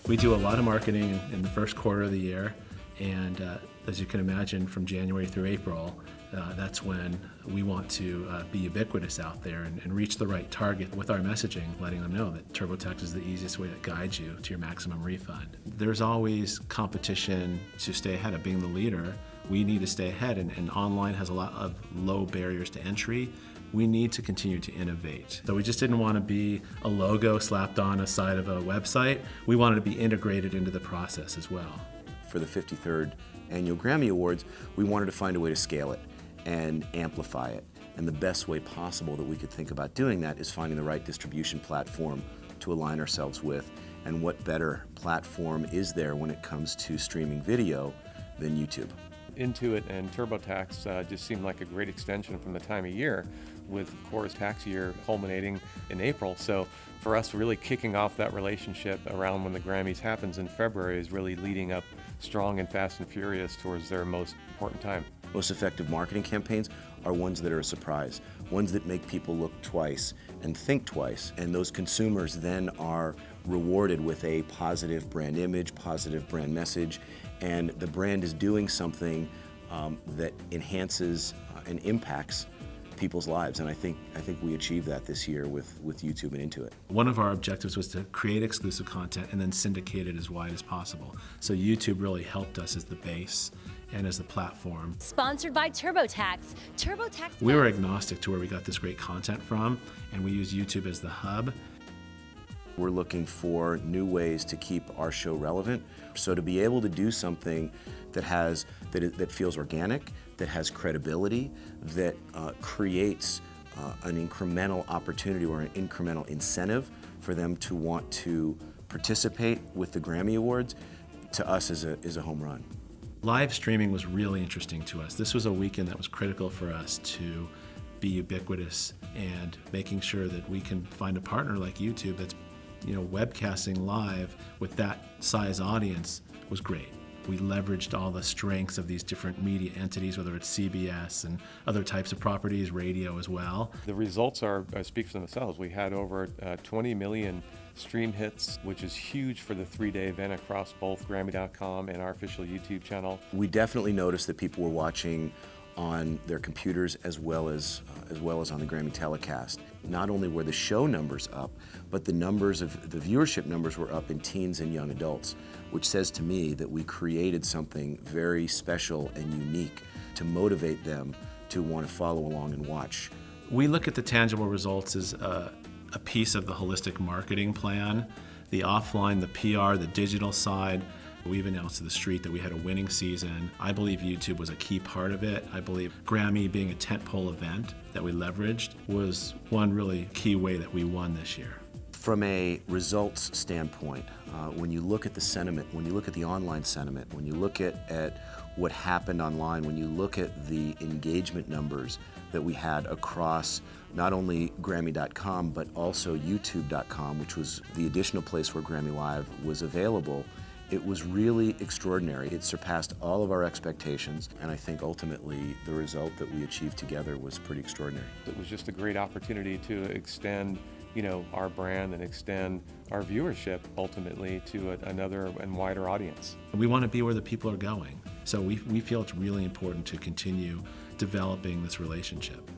We do a lot of marketing in the first quarter of the year, and as you can imagine, from January through April, that's when we want to be ubiquitous out there and reach the right target with our messaging, letting them know that TurboTax is the easiest way that guides you to your maximum refund. There's always competition to stay ahead of being the leader. We need to stay ahead, and online has a lot of low barriers to entry. We need to continue to innovate. So we just didn't want to be a logo slapped on a side of a website. We wanted to be integrated into the process as well. For the 53rd Annual Grammy Awards, we wanted to find a way to scale it and amplify it. And the best way possible that we could think about doing that is finding the right distribution platform to align ourselves with. And what better platform is there when it comes to streaming video than YouTube? Intuit and TurboTax just seemed like a great extension from the time of year, with, of course, tax year culminating in April. So for us, really kicking off that relationship around when the Grammys happens in February is really leading up strong and fast and furious towards their most important time. Most effective marketing campaigns are ones that are a surprise, ones that make people look twice and think twice, and those consumers then are rewarded with a positive brand image, positive brand message, and the brand is doing something that enhances and impacts people's lives, and I think we achieved that this year with YouTube and Intuit. One of our objectives was to create exclusive content and then syndicate it as wide as possible. So YouTube really helped us as the base and as the platform. Sponsored by TurboTax. TurboTax. We were agnostic to where we got this great content from, and we use YouTube as the hub. We're looking for new ways to keep our show relevant. So to be able to do something that feels organic, that has credibility, that creates an incremental opportunity or an incremental incentive for them to want to participate with the Grammy Awards, to us is a home run. Live streaming was really interesting to us. This was a weekend that was critical for us to be ubiquitous and making sure that we can find a partner like YouTube that's, webcasting live with that size audience was great. We leveraged all the strengths of these different media entities, whether it's CBS and other types of properties, radio as well. The results speak for themselves. We had over 20 million stream hits, which is huge for the 3-day event across both Grammy.com and our official YouTube channel. We definitely noticed that people were watching on their computers as well as on the Grammy telecast. Not only were the show numbers up, but the viewership numbers were up in teens and young adults, which says to me that we created something very special and unique to motivate them to want to follow along and watch. We look at the tangible results as a piece of the holistic marketing plan. The offline, the PR, the digital side. We've announced to the street that we had a winning season. I believe YouTube was a key part of it. I believe Grammy being a tentpole event that we leveraged was one really key way that we won this year. From a results standpoint, when you look at the sentiment, when you look at the online sentiment, when you look at what happened online, when you look at the engagement numbers that we had across not only Grammy.com, but also YouTube.com, which was the additional place where Grammy Live was available, it was really extraordinary. It surpassed all of our expectations, and I think ultimately the result that we achieved together was pretty extraordinary. It was just a great opportunity to extend our brand and extend our viewership ultimately to another and wider audience. We want to be where the people are going, so we feel it's really important to continue developing this relationship.